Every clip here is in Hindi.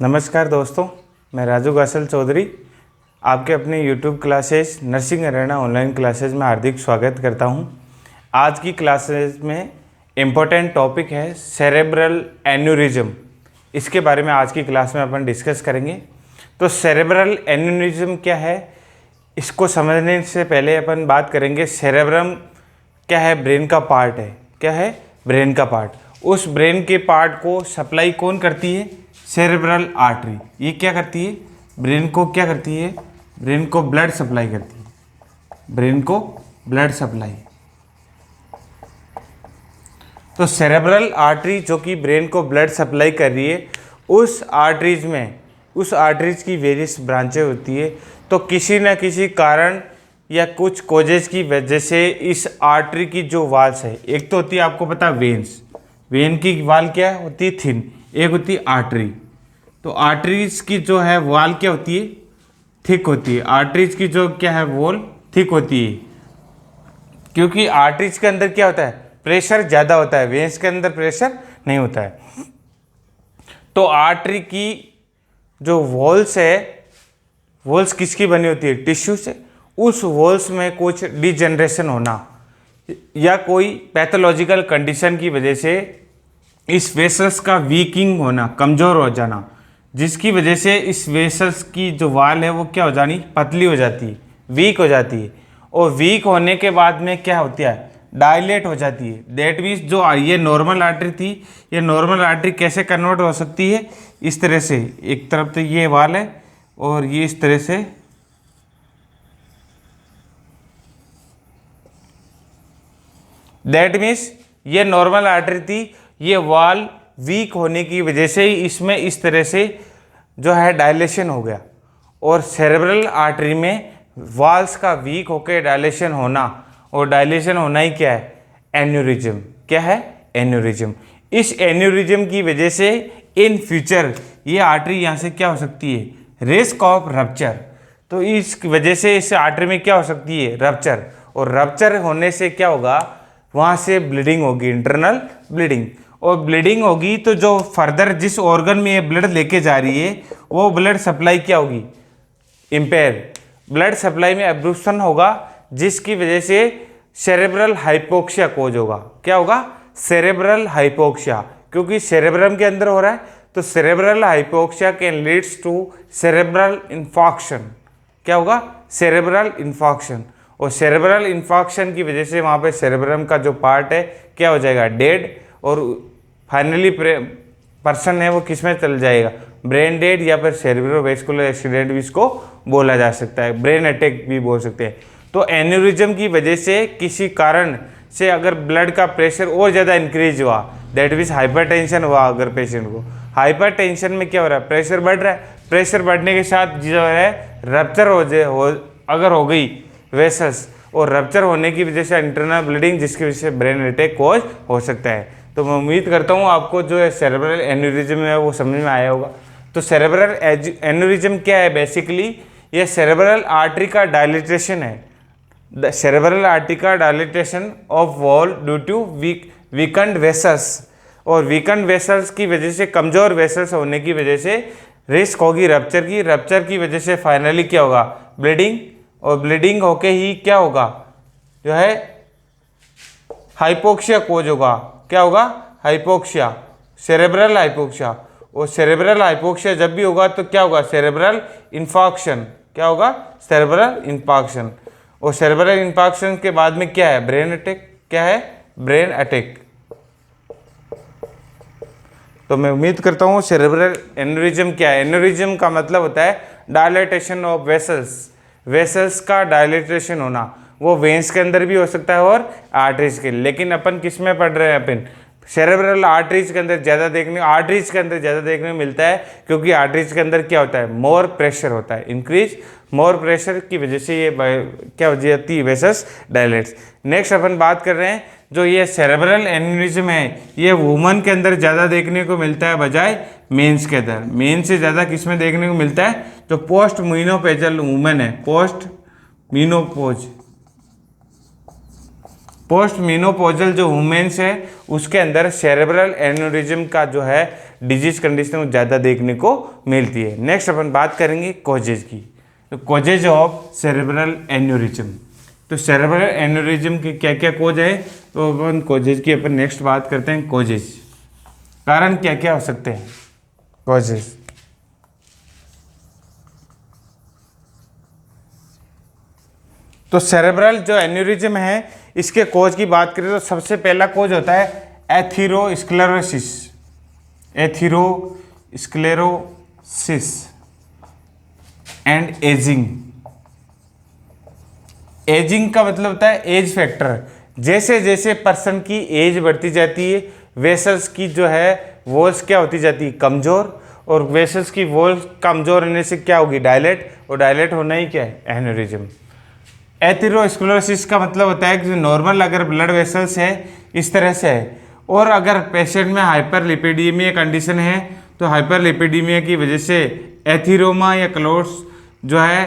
नमस्कार दोस्तों, मैं राजू गासल चौधरी आपके अपने YouTube classes nursing Arena online classes में हार्दिक स्वागत करता हूं। आज की क्लासेस में इम्पोर्टेंट टॉपिक है सेरेब्रल एन्यूरिज्म। इसके बारे में आज की क्लास में अपन डिस्कस करेंगे। तो सेरेब्रल एन्यूरिज्म क्या है, इसको समझने से पहले अपन बात करेंगे सेरेब्रम क्या है। ब्रेन का पार्ट है। क्या है? ब्रेन का पार्ट। उस ब्रेन के पार्ट को सप्लाई कौन करती है? Cerebral artery. ये क्या करती है? ब्रेन को क्या करती है? ब्रेन को ब्लड सप्लाई करती है। ब्रेन को ब्लड सप्लाई। तो सेरेब्रल आर्टरी जो कि ब्रेन को ब्लड सप्लाई कर रही है, उस आर्टरीज की वेरियस ब्रांचें होती है। तो किसी न किसी कारण या कुछ कोजेज की वजह से इस आर्टरी की जो वाल्स है, एक तो होती है आपको पता वेन्स। वेन की वाल क्या होती है? थिन। एक होती है आर्टरी। तो आर्टरीज की जो है वाल क्या होती है? थिक होती है। आर्टरीज की जो क्या है वॉल थिक होती है, क्योंकि आर्टरीज के अंदर क्या होता है? प्रेशर ज़्यादा होता है। वेन्स के अंदर प्रेशर नहीं होता है। तो आर्टरी की जो वॉल्स है, वॉल्स किसकी बनी होती है? टिश्यू से। उस वॉल्स में कुछ डिजेनरेशन होना या कोई पैथोलॉजिकल कंडीशन की वजह से इस वेसल्स का वीकिंग होना, कमज़ोर हो जाना, जिसकी वजह से इस वेसल्स की जो वाल है वो क्या हो जानी? पतली हो जाती है, वीक हो जाती है। और वीक होने के बाद में क्या होती है? डायलेट हो जाती है। दैट मीन्स जो ये नॉर्मल आर्टरी थी, ये नॉर्मल आर्टरी कैसे कन्वर्ट हो सकती है? इस तरह से, एक तरफ तो ये वाल है और ये इस तरह से दैट मीन्स ये नॉर्मल आर्टरी थी, ये वाल वीक होने की वजह से ही इसमें इस तरह से जो है डायलेशन हो गया। और सेरेब्रल आर्टरी में वाल्स का वीक होकर डायलेशन होना, और डायलेशन होना ही क्या है? एन्यूरिज्म। क्या है? एन्यूरिज्म। इस एन्यूरिज्म की वजह से इन फ्यूचर ये आर्टरी यहाँ से क्या हो सकती है? Risk of rupture. तो इस वजह से इस आर्टरी में क्या हो सकती है? रप्चर। और रप्चर होने से क्या होगा? वहाँ से ब्लीडिंग होगी, इंटरनल ब्लीडिंग। और ब्लीडिंग होगी तो जो फर्दर जिस ऑर्गन में ये ब्लड लेके जा रही है, वो ब्लड सप्लाई क्या होगी? इम्पेयर। ब्लड सप्लाई में एब्रूशन होगा, जिसकी वजह से सेरेब्रल हाइपोक्सिया कोज होगा। क्या होगा? Cerebral hypoxia. क्योंकि सेरेब्रम के अंदर हो रहा है, तो cerebral hypoxia can leads to cerebral infarction. क्या होगा? Cerebral infarction. और सेरेब्रल इन्फॉक्शन की वजह से वहाँ पे सेरेब्रम का जो पार्ट है क्या हो जाएगा? डेड। और फाइनली पर्सन है वो किस में चल जाएगा? ब्रेन डेड, या फिर सेरेब्रोवैस्कुलर एक्सीडेंट भी इसको बोला जा सकता है, ब्रेन अटैक भी बोल सकते हैं। तो एन्यूरिज्म की वजह से किसी कारण से अगर ब्लड का प्रेशर और ज़्यादा इंक्रीज हुआ, दैट मीन्स हाइपरटेंशन हुआ, अगर पेशेंट को हाइपरटेंशन में क्या हो रहा है? प्रेशर बढ़ रहा है। प्रेशर बढ़ने के साथ जो है रप्चर अगर हो गई वेसल्स, और रप्चर होने की वजह से इंटरनल ब्लीडिंग, जिसकी वजह से ब्रेन अटैक कॉज हो सकता है। तो मैं उम्मीद करता हूँ आपको जो है सेरेब्रल एन्यूरिज्म है वो समझ में आया होगा। तो सेरेब्रल एन्यूरिज्म क्या है? बेसिकली ये सेरेब्रल आर्टरी का डायलिटेशन है। सेरेब्रल आर्टरी का dilatation of wall due to weakened vessels. और वीकंड वेसल्स की वजह से, कमज़ोर वेसल्स होने की वजह से रिस्क होगी रप्चर की। रप्चर की वजह से फाइनली क्या होगा? ब्लीडिंग। और ब्लीडिंग होके ही क्या होगा? जो है हाइपोक्सिया कोज होगा। क्या होगा? Hypoxia, cerebral hypoxia. और सेरेब्रल हाइपोक्सिया जब भी होगा तो क्या होगा? Cerebral infarction. क्या होगा? Cerebral infarction. और सेरेब्रल इन्फॉक्शन के बाद में क्या है? Brain attack. क्या है? Brain attack. तो मैं उम्मीद करता हूँ सेरेब्रल एन्यूरिज्म क्या है? एन्यूरिज्म का मतलब होता है डायलेटेशन ऑफ वेसल्स। वेसल्स का डायलेटेशन होना, वो वेन्स के अंदर भी हो सकता है और आर्टरीज के। लेकिन अपन किस में पढ़ रहे हैं? अपन सेरेब्रल आर्टरीज के अंदर ज़्यादा देखने को मिलता है, क्योंकि आर्टरीज के अंदर क्या होता है? मोर प्रेशर होता है, इंक्रीज मोर प्रेशर की वजह से ये क्या हो जाती है? Vessels dilates. नेक्स्ट अपन बात कर रहे हैं, जो ये सेरेब्रल एन्यूरिज्म है, ये वुमन के अंदर ज़्यादा देखने को मिलता है बजाय मेंस के अंदर। मेन से ज़्यादा किस में देखने को मिलता है? जो पोस्ट मीनोपॉजल वुमेन है, पोस्ट मीनोपॉजल जो वुमेन्स है, उसके अंदर सेरेब्रल एन्यूरिज्म का जो है डिजीज कंडीशन ज़्यादा देखने को मिलती है। नेक्स्ट अपन बात करेंगे कॉजेज की। तो कॉजेज ऑफ सेरेब्रल एन्यूरिज्म, तो सेरेब्रल एन्यूरिज्म के क्या क्या कोज है, तो अपन कॉजेज की अपन नेक्स्ट बात करते हैं। कॉजेज, कारण क्या क्या हो सकते हैं कॉजेज। तो सेरेब्रल जो एन्यूरिज्म है इसके कोज की बात करें तो सबसे पहला कोज होता है atherosclerosis. Atherosclerosis and ageing. Ageing का मतलब होता है एज फैक्टर। जैसे जैसे पर्सन की एज बढ़ती जाती है वेसल्स की जो है वॉल्स क्या होती जाती है, कमज़ोर, और वेसल्स की वॉल्स कमज़ोर होने से क्या होगी, डायलेट, और डायलेट होना ही क्या है, एन्यूरिज्म। एथेरोस्क्लेरोसिस का मतलब होता है कि नॉर्मल अगर ब्लड वेसल्स है इस तरह से है, और अगर पेशेंट में हाइपरलिपिडीमिया कंडीशन है तो हाइपरलिपिडीमिया की वजह से एथीरोमा या क्लोट्स जो है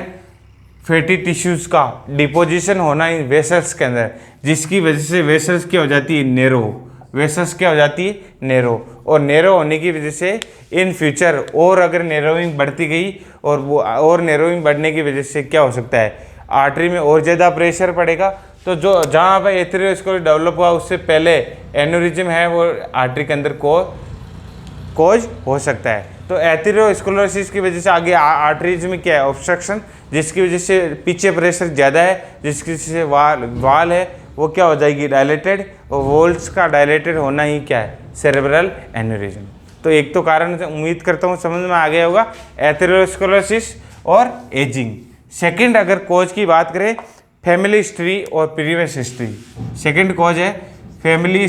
फैटी टिश्यूज़ का डिपोजिशन होना इन वेसल्स के अंदर, जिसकी वजह से वेसल्स क्या हो जाती है, नेरो। वेसल्स क्या हो जाती है, नेरो, और नेरो होने की वजह से इन फ्यूचर और अगर नेरोइंग बढ़ती गई और वो और नेरोइंग बढ़ने की वजह से क्या हो सकता है, आर्टरी में और ज़्यादा प्रेशर पड़ेगा। तो जो जहाँ पर एथेरोस्क्लेरोसिस डेवलप हुआ उससे पहले एन्यूरिज्म है वो आर्टरी के अंदर कोज हो सकता है। तो एथेरोस्क्लेरोसिस की वजह से आगे आर्टरीज में क्या है, ऑब्स्ट्रक्शन, जिसकी वजह से पीछे प्रेशर ज़्यादा है, जिसकी वजह से वाल है वो क्या हो जाएगी, डायलेटेड, और वॉल्स का डायलेटेड होना ही क्या है, सेरेब्रल एन्यूरिज्म। तो एक तो कारण उम्मीद करता हूँ समझ में आ गया होगा, एथेरोस्क्लेरोसिस और एजिंग। सेकंड अगर कोज की बात करें, फैमिली हिस्ट्री और प्रीवियस हिस्ट्री। सेकंड कोज है फैमिली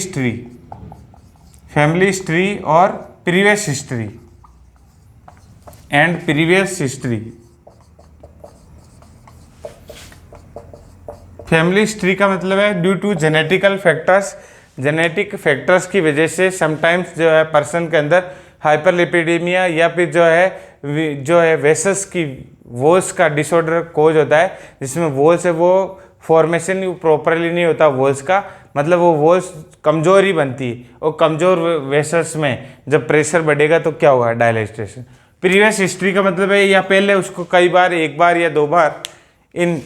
हिस्ट्री और previous history and previous history. Family history का मतलब है due to genetical factors, genetic factors की वजह से समटाइम्स जो है पर्सन के अंदर हाइपरलिपिडीमिया या फिर जो है वेसल्स की वॉल्स का डिसऑर्डर कोज होता है, जिसमें वॉल्स है वो फॉर्मेशन प्रॉपरली नहीं होता वॉल्स का, मतलब वो वॉल्स कमज़ोर ही बनती है, और कमज़ोर वेसल्स में जब प्रेशर बढ़ेगा तो क्या होगा, डायलेटेशन। प्रीवियस हिस्ट्री का मतलब है या पहले उसको कई बार, एक बार या दो बार इन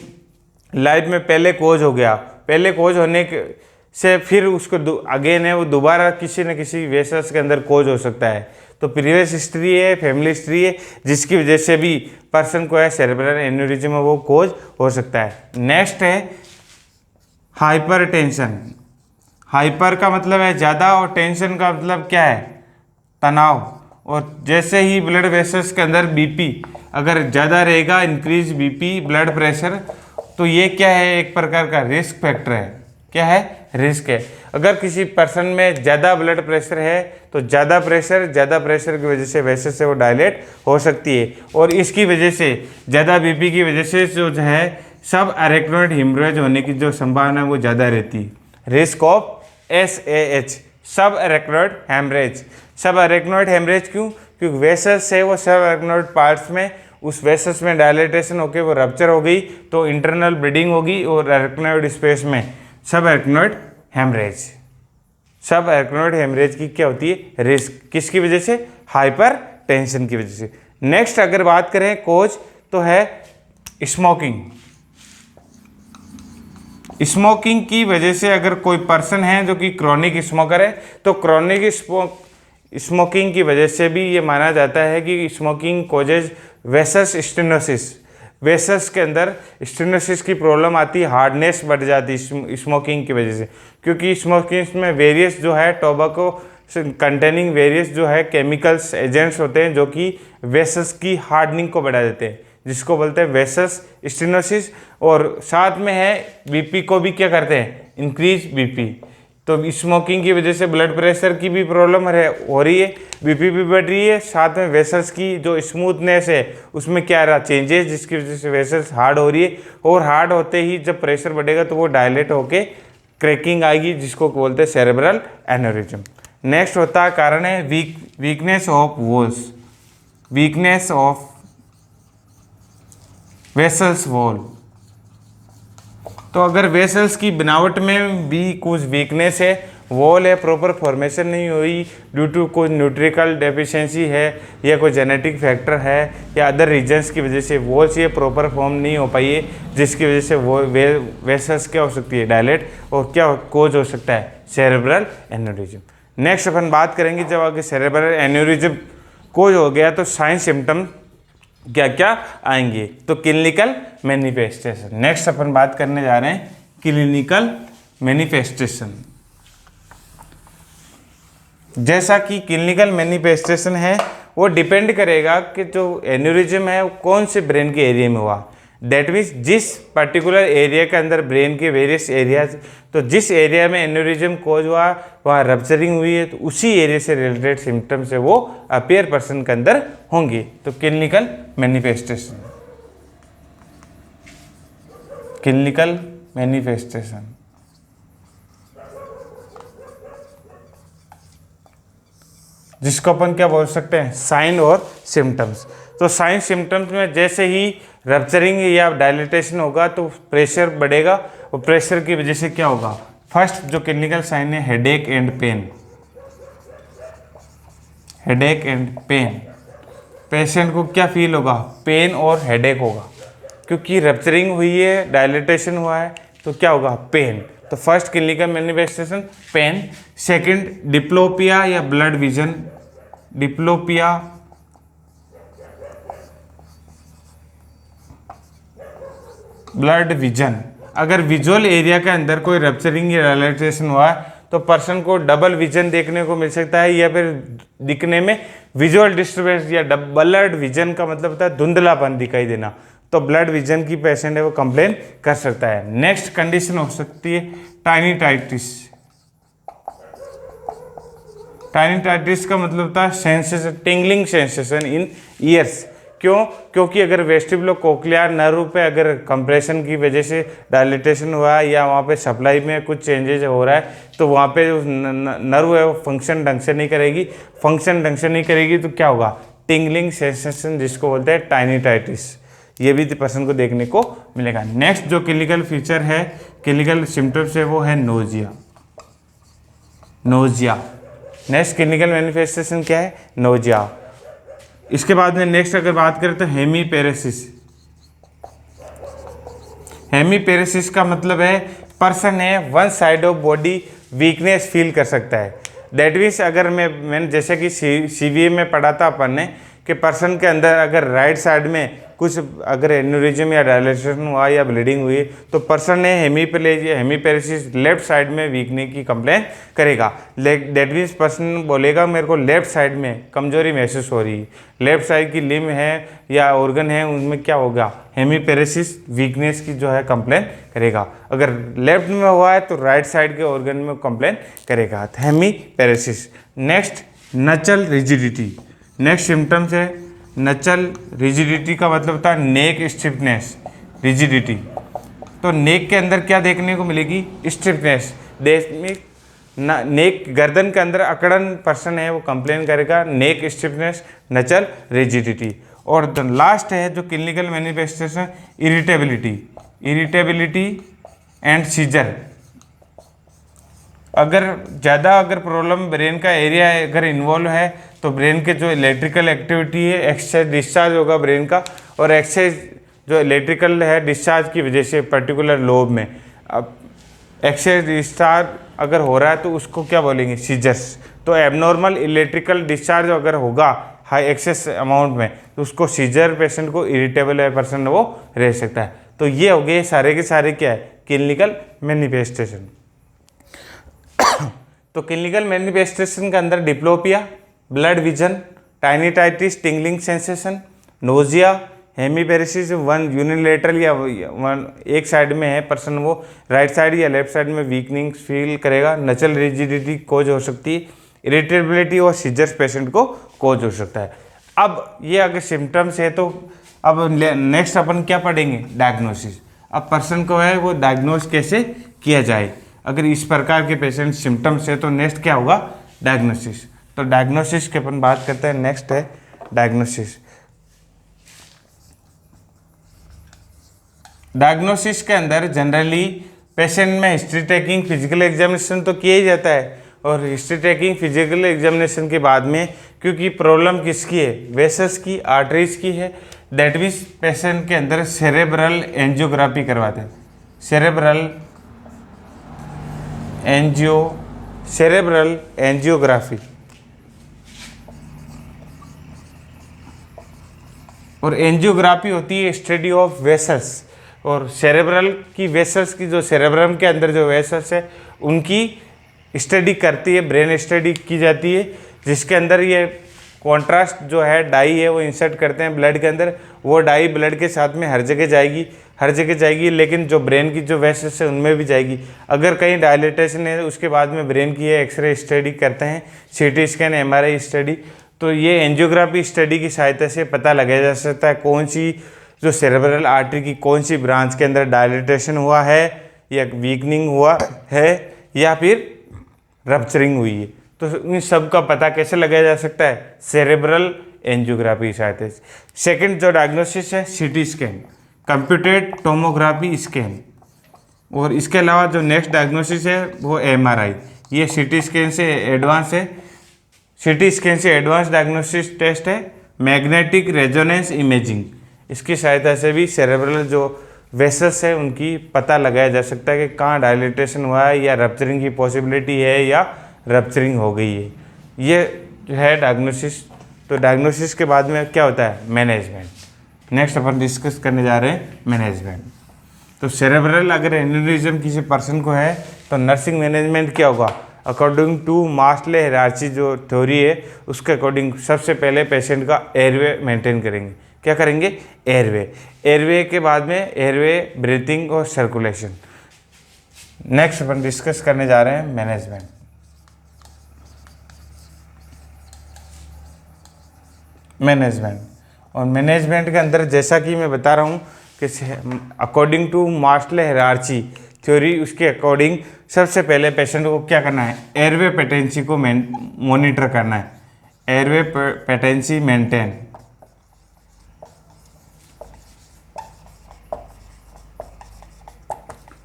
लाइफ में पहले कोज हो गया, पहले कोज होने से फिर उसको अगेन है वो दोबारा किसी न किसी वेसल्स के अंदर कोज हो सकता है। तो प्रीवियस हिस्ट्री है, फैमिली हिस्ट्री है, जिसकी वजह से भी पर्सन को है सेरेब्रल एन्यूरिज्म वो कोज हो सकता है। नेक्स्ट है हाइपरटेंशन। हाइपर का मतलब है ज़्यादा और टेंशन का मतलब क्या है, तनाव। और जैसे ही ब्लड वेसल्स के अंदर बीपी अगर ज़्यादा रहेगा, इंक्रीज बीपी, ब्लड प्रेशर, तो ये क्या है, एक प्रकार का रिस्क फैक्टर है। क्या है, रिस्क है। अगर किसी पर्सन में ज़्यादा ब्लड प्रेशर है तो ज़्यादा प्रेशर की वजह से वैसे से वो डायलेट हो सकती है, और इसकी वजह से ज़्यादा बीपी की वजह से जो है सब अरेक्नोइड हेमरेज होने की जो संभावना है वो ज़्यादा रहती है। रिस्क ऑफ SAH, सब अरेक्नोइड हेमरेज। सब अरेक्नोइड हेमरेज क्यों, क्योंकि वेसल्स है वो सब अरेक्नोइड पार्ट्स में, उस वेसल्स में डायलेटेशन होकर वो रप्चर हो गई तो इंटरनल ब्लीडिंग होगी, और अरेक्नोइड स्पेस में सब अरेक्नोइड हेमरेज। सब अरेक्नोइड हेमरेज की क्या होती है, रिस्क, किसकी वजह से, हाइपर टेंशन की वजह से। नेक्स्ट अगर बात करें कोज तो है स्मोकिंग। स्मोकिंग की वजह से अगर कोई पर्सन है जो कि क्रॉनिक स्मोकर है, तो क्रॉनिक स्मोकिंग की वजह से भी ये माना जाता है कि स्मोकिंग कोजेज वेसस स्टेनोसिस। वेसस के अंदर स्टेनोसिस की प्रॉब्लम आती है, हार्डनेस बढ़ जाती है स्मोकिंग की वजह से, क्योंकि स्मोकिंग में वेरियस जो है टोबैको कंटेनिंग वेरियस जो है केमिकल्स एजेंट्स होते हैं जो कि वेसस की हार्डनिंग को बढ़ा देते हैं, जिसको बोलते हैं वेसस स्टेनोसिस। और साथ में है बीपी को भी क्या करते हैं, इंक्रीज बीपी। तो स्मोकिंग की वजह से ब्लड प्रेशर की भी प्रॉब्लम हो रही है, बीपी भी बढ़ रही है, साथ में वेसल्स की जो स्मूथनेस है उसमें क्या रहा, चेंजेस, जिसकी वजह से वेसल्स हार्ड हो रही है, और हार्ड होते ही जब प्रेशर बढ़ेगा तो वो डायलेट होके क्रैकिंग आएगी, जिसको बोलते हैं सेरेब्रल एन्यूरिज्म। नेक्स्ट होता है कारण है weakness of walls, weakness of vessels wall. तो अगर वेसल्स की बनावट में भी कुछ वीकनेस है, वॉल है प्रॉपर फॉर्मेशन नहीं हुई ड्यू टू कोई न्यूट्रिकल डेफिशिएंसी है या कोई जेनेटिक फैक्टर है या अदर रीजन्स की वजह से वॉल्स ये प्रॉपर फॉर्म नहीं हो पाई है, जिसकी वजह से वो वेसल्स क्या हो सकती है, डायलेट, और क्या कोज हो सकता है, सेरेब्रल एन्यूरिज्म। नेक्स्ट अपन बात करेंगे जब आगे सेरेब्रल एन्यूरिज्म कोज हो गया तो साइन सिम्टम क्या क्या आएंगे, तो क्लिनिकल मैनिफेस्टेशन। नेक्स्ट अपन बात करने जा रहे हैं क्लिनिकल मैनिफेस्टेशन। जैसा कि क्लिनिकल मैनिफेस्टेशन है वो डिपेंड करेगा कि जो एन्यूरिज्म है वो कौन से ब्रेन के एरिया में हुआ, दैट मीन्स जिस पर्टिकुलर एरिया के अंदर ब्रेन के वेरियस एरियाज, तो जिस एरिया में एन्यूरिज्म कोज हुआ वहाँ रप्चरिंग हुई है तो उसी एरिया से रिलेटेड सिम्टम्स है वो अपीयर पर्सन के अंदर होंगे, तो क्लिनिकल मैनिफेस्टेशन। क्लिनिकल मैनिफेस्टेशन जिसको अपन क्या बोल सकते हैं, साइन और सिम्टम्स। तो साइन सिम्टम्स में जैसे ही रप्चरिंग या डायलिटेशन होगा तो प्रेशर बढ़ेगा और प्रेशर की वजह से क्या होगा, फर्स्ट जो क्लिनिकल साइन है headache and pain, headache and pain, patient को क्या फील होगा, पेन और हेडेक होगा, क्योंकि रप्चरिंग हुई है, डायलिटेशन हुआ है तो क्या होगा, पेन। तो first clinical manifestation pain. Second diplopia या blurred vision, diplopia blurred vision, अगर विजुअल एरिया के अंदर कोई रप्चरिंग या डायलिटेशन हुआ है तो पर्सन को डबल विजन देखने को मिल सकता है, या फिर दिखने में विजुअल डिस्टर्बेंस या ब्लड विजन का मतलब होता है धुंधलापन दिखाई देना, तो ब्लड विजन की पेशेंट है वो कंप्लेन कर सकता है। नेक्स्ट कंडीशन हो सकती है टाइनीटाइटिस। टाइनीटाइटिस का मतलब होता है sensation, tingling sensation in years. क्यों? क्योंकि अगर वेस्टिबुलो कोक्लियर नर्व पे अगर कंप्रेशन की वजह से डायलिटेशन हुआ है या वहाँ पे सप्लाई में कुछ चेंजेज हो रहा है तो वहाँ पे जो नर्व है वो फंक्शन ढंग से नहीं करेगी, फंक्शन ढंग से नहीं करेगी तो क्या होगा, टिंगलिंग सेंसेशन, जिसको बोलते हैं टाइनीटाइटिस, ये भी पर्सन को देखने को मिलेगा। नेक्स्ट जो क्लिनिकल फीचर है, क्लिनिकल सिम्टम्स है वो है nausea. Nausea next clinical manifestation क्या है, नोजिया। इसके बाद में नेक्स्ट अगर बात करें तो हेमीपेरेसिस। हेमीपेरेसिस का मतलब है पर्सन है one side of body weakness feel कर सकता है। दैट मीन्स अगर मैंने जैसे कि सीवीए में पढ़ा था अपन ने कि पर्सन के अंदर अगर राइट साइड में कुछ अगर एन्यूरिज्म या डायलेशन हुआ या ब्लीडिंग हुई तो पर्सन ने हेमीपेरेसिस लेफ्ट साइड में वीकने की कंप्लेन करेगा। दैट मीन्स पर्सन बोलेगा मेरे को लेफ्ट साइड में कमजोरी महसूस हो रही है, लेफ्ट साइड की लिम्ब है या ऑर्गन है उनमें क्या होगा, हेमीपेरेसिस वीकनेस की जो है कंप्लेन करेगा। अगर लेफ्ट में हुआ है तो राइट साइड के ऑर्गन में कंप्लेन करेगा, hemiparesis. Next nuchal rigidity. Next symptoms है नचल रिजिडिटी का मतलब होता है नेक स्टिफनेस, रिजिडिटी। तो नेक के अंदर क्या देखने को मिलेगी, स्टिफनेस। नेक गर्दन के अंदर अकड़न पर्सन है वो कंप्लेन करेगा, नेक स्टिफनेस, नचल रिजिडिटी। और द लास्ट है जो clinical manifestation irritability, irritability and seizure. अगर ज़्यादा अगर प्रॉब्लम ब्रेन का एरिया अगर इन्वॉल्व है तो ब्रेन के जो इलेक्ट्रिकल एक्टिविटी है एक्सेस डिस्चार्ज होगा ब्रेन का, और एक्सेस जो इलेक्ट्रिकल है डिस्चार्ज की वजह से पर्टिकुलर लोब में अब एक्सेस डिस्चार्ज अगर हो रहा है तो उसको क्या बोलेंगे, सीजर्स। तो एबनॉर्मल इलेक्ट्रिकल डिस्चार्ज अगर होगा हाई एक्सेस अमाउंट में तो उसको सीजर पेशेंट को इरिटेबल है पर्सन वो रह सकता है। तो ये हो गए सारे के सारे क्या है, क्लिनिकल मैनिफेस्टेशन। तो क्लिनिकल मैनिफेस्टेशन के अंदर diplopia, blurred vision, tinnitus, tingling sensation, nausea, hemiparesis, one unilateral या वन एक साइड में है पर्सन वो राइट साइड या लेफ्ट साइड में वीकनिंग फील करेगा, नचल रिजिडिटी कोज हो सकती है, इरिटेबिलिटी और सीजर्स पेशेंट को कोज हो सकता है। अब ये अगर सिम्टम्स है तो अब नेक्स्ट अपन क्या पढ़ेंगे, डायग्नोसिस। अब पर्सन को है वो डायग्नोस कैसे किया जाए, अगर इस प्रकार के पेशेंट सिम्टम्स है तो नेक्स्ट क्या होगा, डायग्नोसिस। तो डायग्नोसिस की अपन बात करते हैं, नेक्स्ट है डायग्नोसिस। डायग्नोसिस के अंदर जनरली पेशेंट में हिस्ट्री टेकिंग फिजिकल एग्जामिनेशन तो किया ही जाता है, और हिस्ट्री टेकिंग फिजिकल एग्जामिनेशन के बाद में क्योंकि प्रॉब्लम किसकी है, वेसल्स की, आर्टरीज की है, दैट मीन्स पेशेंट के अंदर सेरेब्रल एंजियोग्राफी करवाते हैं। Cerebral angiography. और एंजियोग्राफी होती है स्टडी ऑफ वेसल्स, और सेरेब्रल की वेसल्स की, जो सेरेब्रम के अंदर जो वेसल्स है उनकी स्टडी करती है, ब्रेन स्टडी की जाती है, जिसके अंदर ये कॉन्ट्रास्ट जो है डाई है वो इंसर्ट करते हैं ब्लड के अंदर। वो डाई ब्लड के साथ में हर जगह जाएगी, लेकिन जो ब्रेन की जो वेसल्स है उनमें भी जाएगी। अगर कहीं डायलिटेशन है उसके बाद में ब्रेन की एक्सरे स्टडी करते हैं, सीटी स्कैन, एमआरआई स्टडी, तो ये एंजियोग्राफी स्टडी की सहायता से पता लगाया जा सकता है कौन सी जो सेरेब्रल आर्टरी की कौन सी ब्रांच के अंदर डायलिटेशन हुआ है या वीकनिंग हुआ है या फिर रप्चरिंग हुई है। तो इन सब का पता कैसे लगाया जा सकता है, सेरेब्रल एंजियोग्राफी की सहायता से। सेकंड जो डायग्नोसिस है CT scan, computed tomography scan, और इसके अलावा जो नेक्स्ट डायग्नोसिस है वो एमआरआई। ये सीटी स्कैन से एडवांस है, सीटी स्कैन से एडवांस डायग्नोसिस टेस्ट है। मैग्नेटिक रेजोनेंस इमेजिंग, इसकी सहायता से भी सेरेब्रल जो वेसल्स है उनकी पता लगाया जा सकता है कि कहाँ डायलिटेशन हुआ है या रप्चरिंग की पॉसिबिलिटी है या रप्चरिंग हो गई है। ये जो है डायग्नोसिस। तो डायग्नोसिस के बाद में क्या होता है, मैनेजमेंट। नेक्स्ट अपन डिस्कस करने जा रहे हैं मैनेजमेंट। तो सेरेब्रल अगर एन्यूरिज्म किसी पर्सन को है तो नर्सिंग मैनेजमेंट क्या होगा, अकॉर्डिंग टू मास्ले हिरार्ची जो थ्योरी है उसके अकॉर्डिंग सबसे पहले पेशेंट का एयरवे मेंटेन करेंगे। क्या करेंगे, एयरवे के बाद में एयरवे, ब्रीथिंग और सर्कुलेशन। नेक्स्ट अपन डिस्कस करने जा रहे हैं मैनेजमेंट। और मैनेजमेंट के अंदर जैसा कि मैं बता रहा हूँ कि अकॉर्डिंग टू मास्ले हिरार्ची थ्योरी, उसके अकॉर्डिंग सबसे पहले पेशेंट को क्या करना है, एयरवे पेटेंसी को मॉनिटर करना है। एयरवे पेटेंसी मेंटेन,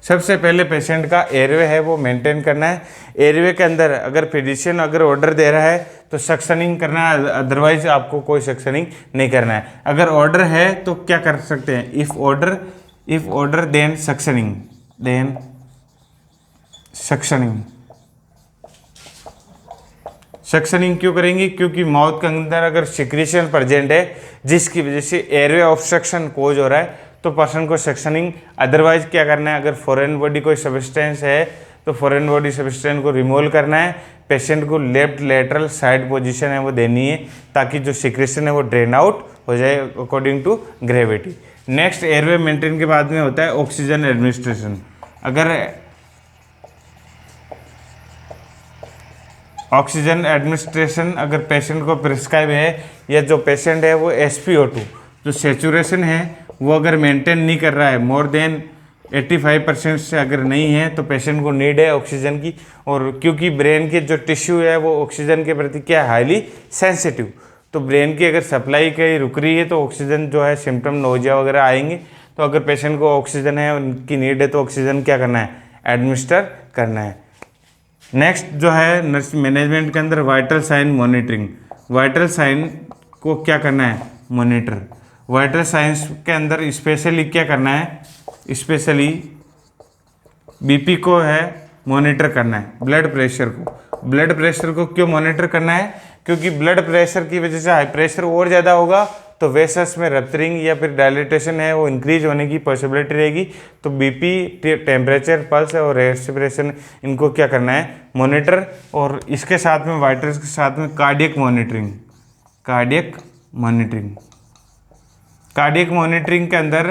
सबसे पहले पेशेंट का एयरवे है वो मेंटेन करना है। एयरवे के अंदर अगर फिजिशियन अगर ऑर्डर दे रहा है तो सक्शनिंग करना है, अदरवाइज आपको कोई सक्शनिंग नहीं करना है। अगर ऑर्डर है तो क्या कर सकते हैं, इफ ऑर्डर देन सक्शनिंग क्यों करेंगे, क्योंकि माउथ के अंदर अगर सिक्रीशन प्रेजेंट है जिसकी वजह से एयरवे ऑब्स्ट्रक्शन कोज हो रहा है तो पर्सन को सक्शनिंग, अदरवाइज क्या करना है, अगर फॉरेन बॉडी कोई सब्सटेंस है तो फॉरेन बॉडी सब्सटेंस को रिमूव करना है। पेशेंट को लेफ्ट लेटरल साइड पोजीशन है वो देनी है ताकि जो सिक्रेशन है वो ड्रेन आउट हो जाए according to gravity. Next airway maintain के बाद में होता है ऑक्सीजन एडमिनिस्ट्रेशन। अगर ऑक्सीजन एडमिनिस्ट्रेशन अगर पेशेंट को प्रिस्क्राइब है या जो पेशेंट है वो SpO2 जो सेचुरेशन है वो अगर मेंटेन नहीं कर रहा है, मोर देन 85% से अगर नहीं है तो पेशेंट को नीड है ऑक्सीजन की। और क्योंकि ब्रेन के जो टिश्यू है वो ऑक्सीजन के प्रति क्या है, हाईली सेंसिटिव, तो ब्रेन की अगर सप्लाई कहीं रुक रही है तो ऑक्सीजन जो है सिम्टम नोजिया वगैरह आएंगे। तो अगर पेशेंट को ऑक्सीजन है, उनकी नीड है, तो ऑक्सीजन क्या करना है, एडमिनिस्टर करना है। नेक्स्ट जो है नर्स मैनेजमेंट के अंदर vital sign monitoring. Vital sign को क्या करना है, मॉनिटर। वाइटल साइंस के अंदर स्पेशली क्या करना है, स्पेशली बीपी को है मॉनिटर करना है। ब्लड प्रेशर को क्यों मॉनिटर करना है, क्योंकि ब्लड प्रेशर की वजह से हाई प्रेशर और ज़्यादा होगा तो वेसस में रप्चरिंग या फिर डायलिटेशन है वो इंक्रीज होने की पॉसिबिलिटी रहेगी। तो बीपी, टेम्परेचर, पल्स और रेस्पिरेशन इनको क्या करना है, मॉनिटर। और इसके साथ में वाइटल्स के साथ में कार्डियक मॉनिटरिंग के अंदर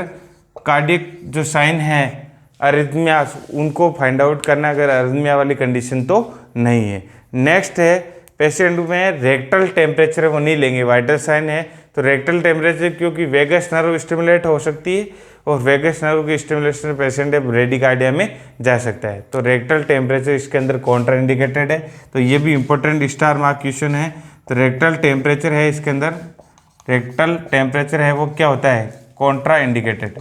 कार्डियक जो साइन है अरिथमिया उनको फाइंड आउट करना, अगर अरिथमिया वाली कंडीशन तो नहीं है। नेक्स्ट है पेशेंट में रेक्टल टेम्परेचर वो नहीं लेंगे, वाइटल साइन है तो रेक्टल टेम्परेचर, क्योंकि वेगस नर्व स्टिमुलेट हो सकती है और वेगस नर्व की स्टिमुलेशन पेशेंट है ब्रेडिकार्डिया में जा सकता है। तो रेक्टल टेम्परेचर इसके अंदर कॉन्ट्रा इंडिकेटेड है, तो ये भी इंपॉर्टेंट स्टार मार्क क्वेश्चन है। तो रेक्टल टेम्परेचर है इसके अंदर, रेक्टल टेम्परेचर है वो क्या होता है, कॉन्ट्रा इंडिकेटेड।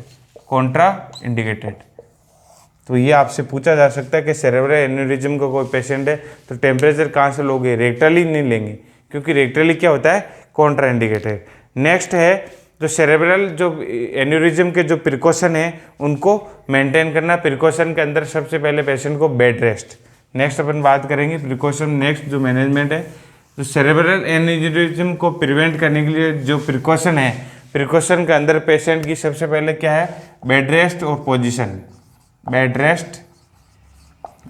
तो ये आपसे पूछा जा सकता है कि सेरेब्रल एन्यूरिज्म का कोई पेशेंट है तो टेम्परेचर कहाँ से लोगे, रेक्टली नहीं लेंगे, क्योंकि रेक्टली क्या होता है, कॉन्ट्राइंडिकेटेड। नेक्स्ट है जो सेरेब्रल जो एन्यूरिज्म के जो प्रिकॉशन है उनको मेंटेन करना। प्रिकॉशन के अंदर सबसे पहले पेशेंट को बेड रेस्ट, नेक्स्ट अपन बात करेंगे प्रिकॉशन। नेक्स्ट जो मैनेजमेंट है, तो सेरेब्रल एन्यूरिज्म को प्रिवेंट करने के लिए जो प्रिकॉशन है, प्रिकॉशन के अंदर पेशेंट की सबसे पहले क्या है, बेड रेस्ट और position, bed rest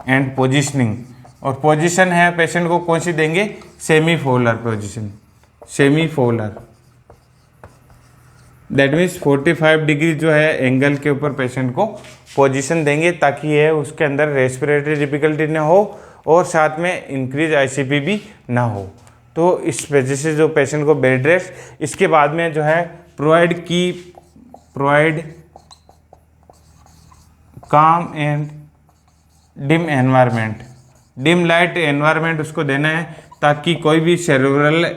and positioning. और पोजीशन है पेशेंट को कौन सी देंगे, semi folder position, semi folder, that means 45 degree जो है एंगल के ऊपर पेशेंट को पोजीशन देंगे, ताकि ये उसके अंदर रेस्पिरेटरी डिफिकल्टी ना हो और साथ में इंक्रीज आईसीपी भी ना हो। तो इस वजह से जो पेशेंट को बेड रेस्ट, इसके बाद में जो है प्रोवाइड काम and dim environment, dim light environment उसको देना है, ताकि कोई भी सेरेब्रल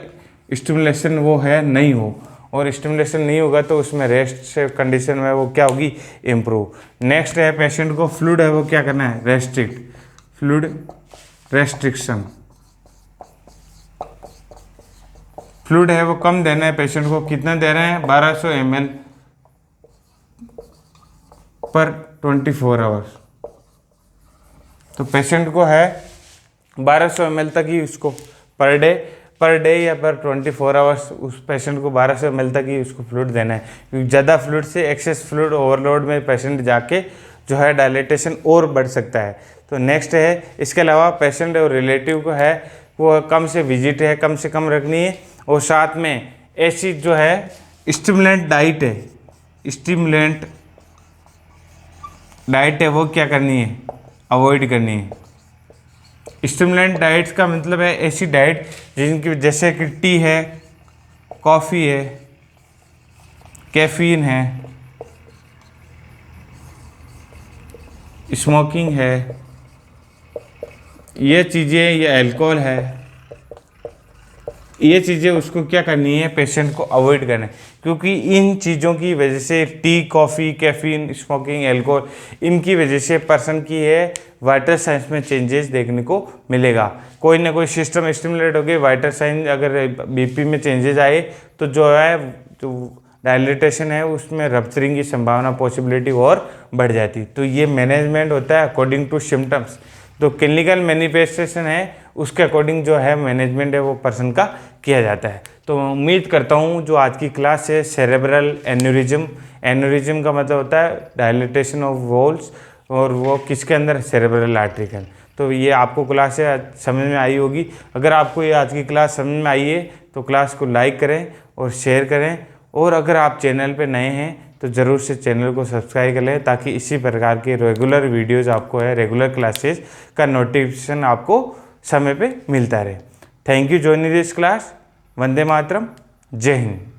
स्टिमुलेशन वो है नहीं हो, और स्टिमुलेशन नहीं होगा तो उसमें रेस्ट से कंडीशन में वो क्या होगी, इम्प्रूव। नेक्स्ट है पेशेंट को फ्लूइड है वो क्या करना है, रेस्ट्रिक्ट, फ्लूइड रेस्ट्रिक्शन, फ्लूइड है वो कम देना है पेशेंट को। कितना दे रहे हैं, 1200 ml पर 24 आवर्स। तो पेशेंट को है 1200 ml तक ही उसको पर डे या पर 24 आवर्स उस पेशेंट को 1200 ml तक ही उसको फ्लूइड देना है, क्योंकि ज़्यादा फ्लूइड से एक्सेस फ्लूइड ओवरलोड में पेशेंट जाके जो है डायलेटेशन और बढ़ सकता है। तो नेक्स्ट है, इसके अलावा पेशेंट और रिलेटिव को है वो कम से विजिट है कम से कम रखनी है, और साथ में ऐसी जो है स्टिमुलेंट डाइट है, स्टिमुलेंट डाइट है वो क्या करनी है, अवॉइड करनी है। स्टिमुलेंट डाइट्स का मतलब है ऐसी डाइट जिनकी जैसे कि टी है, कॉफ़ी है, कैफीन है, स्मोकिंग है, ये चीज़ें, ये अल्कोहल है, ये चीज़ें उसको क्या करनी है, पेशेंट को अवॉइड करना है, क्योंकि इन चीज़ों की वजह से T, coffee, caffeine, smoking, alcohol, इनकी वजह से पर्सन की है वाइटल साइंस में चेंजेस देखने को मिलेगा। कोई ना कोई सिस्टम स्टिमुलेट हो गई, वाइटल साइंस अगर बीपी में चेंजेस आए तो जो है जो डायलिटेशन है उसमें रप्चरिंग की संभावना, पॉसिबिलिटी और बढ़ जाती। तो ये मैनेजमेंट होता है अकॉर्डिंग टू सिम्टम्स। तो क्लिनिकल मैनिफेस्टेशन है उसके अकॉर्डिंग जो है मैनेजमेंट है वो पर्सन का किया जाता है। तो उम्मीद करता हूँ जो आज की क्लास है सेरेब्रल एन्यूरिज्म, एन्यूरिज्म का मतलब होता है डायलिटेशन ऑफ वॉल्स, और वो किसके अंदर, सेरेब्रल आर्टरी के अंदर। तो ये आपको क्लास है समझ में आई होगी। अगर आपको ये आज की क्लास समझ में आई है तो क्लास को लाइक करें और शेयर करें, और अगर आप चैनल पे नए हैं तो ज़रूर से चैनल को सब्सक्राइब कर लें, ताकि इसी प्रकार के रेगुलर वीडियोज़ आपको है, रेगुलर क्लासेस का नोटिफिकेशन आपको समय पे मिलता रहे। Thank you joining this class. Vande Mataram. जय हिंद।